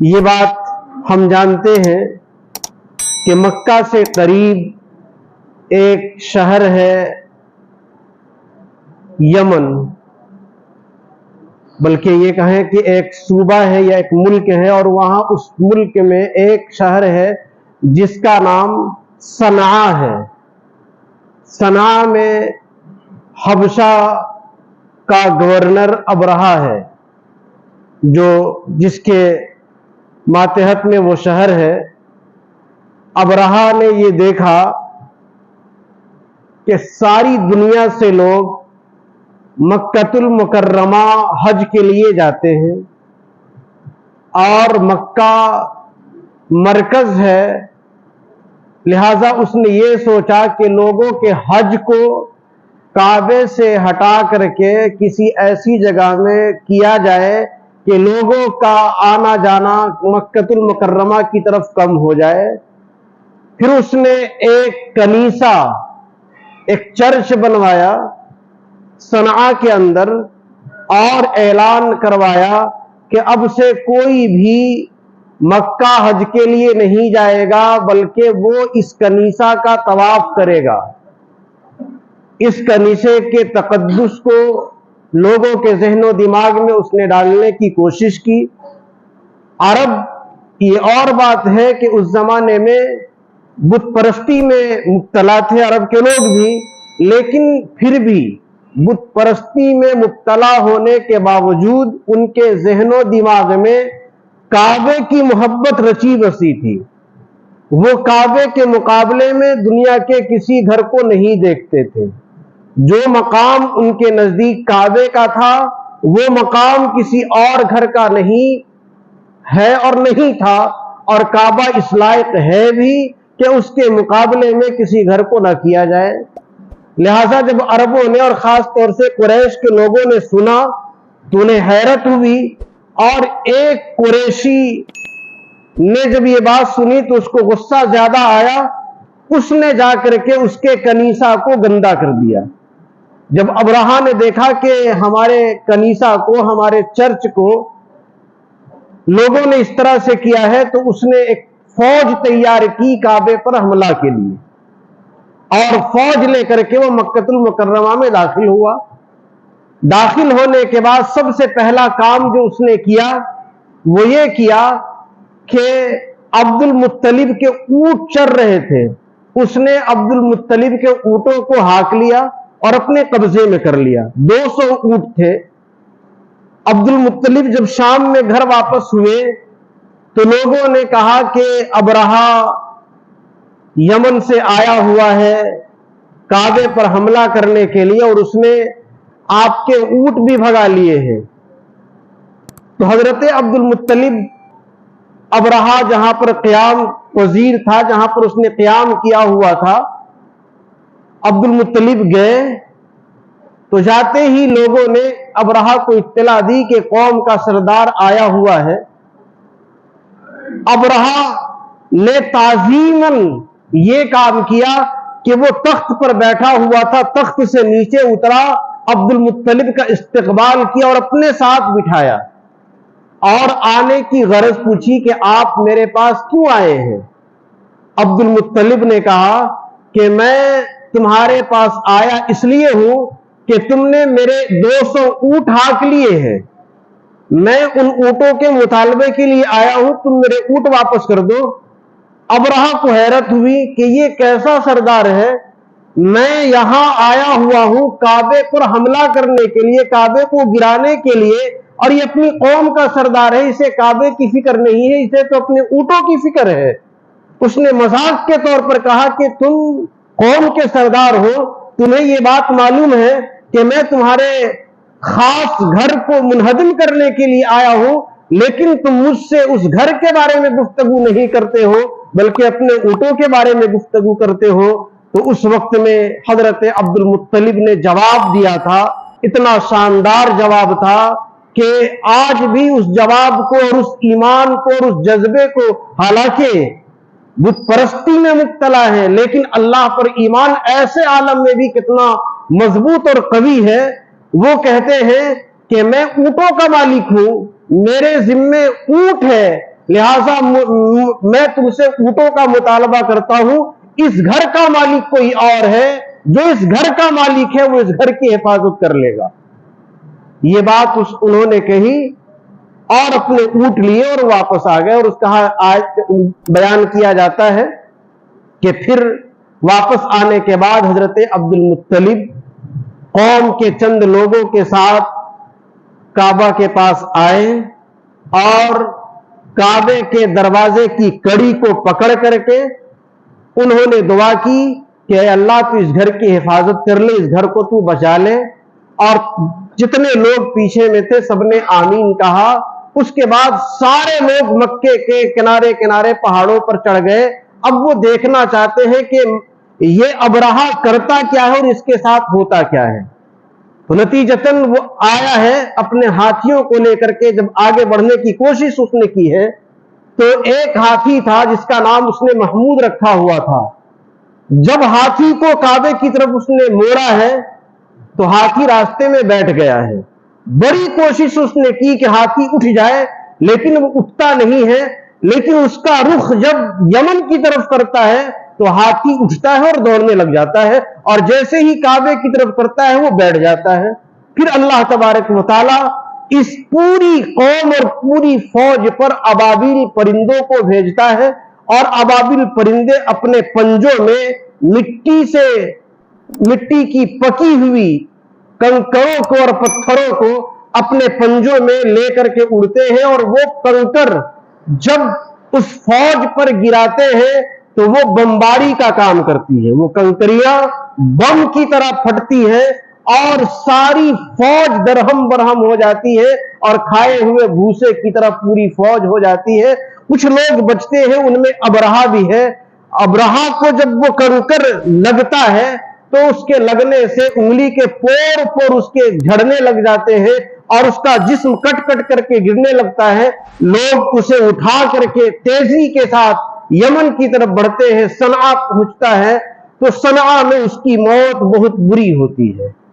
یہ بات ہم جانتے ہیں کہ مکہ سے قریب ایک شہر ہے یمن، بلکہ یہ کہیں کہ ایک صوبہ ہے یا ایک ملک ہے، اور وہاں اس ملک میں ایک شہر ہے جس کا نام صنعا ہے۔ صنعا میں حبشہ کا گورنر ابرہہ ہے، جس کے ماتحت میں وہ شہر ہے۔ ابرہہ نے یہ دیکھا کہ ساری دنیا سے لوگ مکۃ المکرمہ حج کے لیے جاتے ہیں، اور مکہ مرکز ہے، لہذا اس نے یہ سوچا کہ لوگوں کے حج کو کعبے سے ہٹا کر کے کسی ایسی جگہ میں کیا جائے کہ لوگوں کا آنا جانا مکۃ المکرمہ کی طرف کم ہو جائے۔ پھر اس نے ایک کنیسہ، ایک چرچ بنوایا صنعا کے اندر، اور اعلان کروایا کہ اب سے کوئی بھی مکہ حج کے لیے نہیں جائے گا، بلکہ وہ اس کنیسہ کا طواف کرے گا۔ اس کنیسے کے تقدس کو لوگوں کے ذہن و دماغ میں اس نے ڈالنے کی کوشش کی۔ عرب یہ اور بات ہے کہ اس زمانے میں بت پرستی میں مبتلا تھے عرب کے لوگ بھی، لیکن پھر بھی بت پرستی میں مبتلا ہونے کے باوجود ان کے ذہن و دماغ میں کعبے کی محبت رچی بسی تھی۔ وہ کعبے کے مقابلے میں دنیا کے کسی گھر کو نہیں دیکھتے تھے۔ جو مقام ان کے نزدیک کعبے کا تھا، وہ مقام کسی اور گھر کا نہیں ہے اور نہیں تھا، اور کعبہ اس لائق ہے بھی کہ اس کے مقابلے میں کسی گھر کو نہ کیا جائے۔ لہذا جب عربوں نے اور خاص طور سے قریش کے لوگوں نے سنا تو انہیں حیرت ہوئی، اور ایک قریشی نے جب یہ بات سنی تو اس کو غصہ زیادہ آیا۔ اس نے جا کر کے اس کے کنیسہ کو گندا کر دیا۔ جب ابرہہ نے دیکھا کہ ہمارے کنیسہ کو، ہمارے چرچ کو لوگوں نے اس طرح سے کیا ہے، تو اس نے ایک فوج تیار کی کعبے پر حملہ کے لیے، اور فوج لے کر کے وہ مکۃ المکرمہ میں داخل ہوا۔ داخل ہونے کے بعد سب سے پہلا کام جو اس نے کیا وہ یہ کیا کہ عبد المطلب کے اونٹ چر رہے تھے، اس نے عبد المطلب کے اونٹوں کو ہاک لیا اور اپنے قبضے میں کر لیا۔ 200 اونٹ تھے۔ عبد المطلب جب شام میں گھر واپس ہوئے تو لوگوں نے کہا کہ ابرہہ یمن سے آیا ہوا ہے کعبے پر حملہ کرنے کے لیے، اور اس نے آپ کے اونٹ بھی بھگا لیے ہیں۔ تو حضرت عبد المطلب ابرہہ جہاں پر قیام پذیر تھا، جہاں پر اس نے قیام کیا ہوا تھا، عبد المطلب گئے تو جاتے ہی لوگوں نے ابرہہ کو اطلاع دی کہ قوم کا سردار آیا ہوا ہے۔ ابرہہ نے تعظیماً یہ کام کیا کہ وہ تخت پر بیٹھا ہوا تھا، تخت سے نیچے اترا، عبد المطلب کا استقبال کیا اور اپنے ساتھ بٹھایا، اور آنے کی غرض پوچھی کہ آپ میرے پاس کیوں آئے ہیں؟ عبد المطلب نے کہا کہ میں تمہارے پاس آیا اس لیے ہوں کہ تم نے میرے 200 اونٹ ہاک لیے ہیں، میں ان اونٹوں کے مطالبے کے لیے آیا ہوں، تم میرے اونٹ واپس کر دو۔ ابرہہ کو حیرت ہوئی کہ یہ کیسا سردار ہے، میں یہاں آیا ہوا ہوں کعبے پر حملہ کرنے کے لیے، کعبے کو گرانے کے لیے، اور یہ اپنی قوم کا سردار ہے، اسے کعبے کی فکر نہیں ہے، اسے تو اپنے اونٹوں کی فکر ہے۔ اس نے مذاق کے طور پر کہا کہ تم قوم کے سردار ہو، تمہیں یہ بات معلوم ہے کہ میں تمہارے خاص گھر کو منہدم کرنے کے لیے آیا ہوں، لیکن تم مجھ سے اس گھر کے بارے میں گفتگو نہیں کرتے ہو بلکہ اپنے اونٹوں کے بارے میں گفتگو کرتے ہو۔ تو اس وقت میں حضرت عبد المطلب نے جواب دیا تھا، اتنا شاندار جواب تھا کہ آج بھی اس جواب کو اور اس ایمان کو اور اس جذبے کو، حالانکہ بت پرستی میں مبتلا ہے لیکن اللہ پر ایمان ایسے عالم میں بھی کتنا مضبوط اور قوی ہے۔ وہ کہتے ہیں کہ میں اونٹوں کا مالک ہوں، میرے ذمے اونٹ ہے، لہذا میں تم سے اونٹوں کا مطالبہ کرتا ہوں، اس گھر کا مالک کوئی اور ہے، جو اس گھر کا مالک ہے وہ اس گھر کی حفاظت کر لے گا۔ یہ بات انہوں نے کہی اور اپنے اونٹ لیے اور واپس آ گئے، اور اس کا آج بیان کیا جاتا ہے کہ پھر واپس آنے کے بعد حضرت عبد المطلب قوم کے چند لوگوں کے ساتھ کعبہ کے پاس آئے اور کعبے کے دروازے کی کڑی کو پکڑ کر کے انہوں نے دعا کی کہ اے اللہ تو اس گھر کی حفاظت کر لے، اس گھر کو تو بچا لے، اور جتنے لوگ پیچھے میں تھے سب نے آمین کہا۔ اس کے بعد سارے لوگ مکے کے کنارے کنارے پہاڑوں پر چڑھ گئے۔ اب وہ دیکھنا چاہتے ہیں کہ یہ ابرہہ کرتا کیا ہے اور اس کے ساتھ ہوتا کیا ہے۔ تو نتیجتاً وہ آیا ہے اپنے ہاتھیوں کو لے کر کے، جب آگے بڑھنے کی کوشش اس نے کی ہے تو ایک ہاتھی تھا جس کا نام اس نے محمود رکھا ہوا تھا۔ جب ہاتھی کو کعبے کی طرف اس نے موڑا ہے تو ہاتھی راستے میں بیٹھ گیا ہے۔ بڑی کوشش اس نے کی کہ ہاتھی اٹھ جائے، لیکن وہ اٹھتا نہیں ہے، لیکن اس کا رخ جب یمن کی طرف کرتا ہے تو ہاتھی اٹھتا ہے اور دوڑنے لگ جاتا ہے، اور جیسے ہی کعبے کی طرف کرتا ہے وہ بیٹھ جاتا ہے۔ پھر اللہ تبارک و تعالی اس پوری قوم اور پوری فوج پر ابابیل پرندوں کو بھیجتا ہے، اور ابابیل پرندے اپنے پنجوں میں مٹی کی پکی ہوئی کنکروں کو اور پتھروں کو اپنے پنجوں میں لے کر کے اڑتے ہیں، اور وہ کنکر جب اس فوج پر گراتے ہیں تو وہ بمباری کا کام کرتی ہے۔ وہ کنکریاں بم کی طرح پھٹتی ہیں اور ساری فوج درہم برہم ہو جاتی ہے، اور کھائے ہوئے بھوسے کی طرح پوری فوج ہو جاتی ہے۔ کچھ لوگ بچتے ہیں، ان میں ابرہہ بھی ہے۔ ابرہہ کو جب وہ کنکر لگتا ہے تو اس کے لگنے سے انگلی کے پور اس کے جھڑنے لگ جاتے ہیں اور اس کا جسم کٹ کٹ کر کے گرنے لگتا ہے۔ لوگ اسے اٹھا کر کے تیزی کے ساتھ یمن کی طرف بڑھتے ہیں، صنعا پہنچتا ہے تو صنعا میں اس کی موت بہت بری ہوتی ہے۔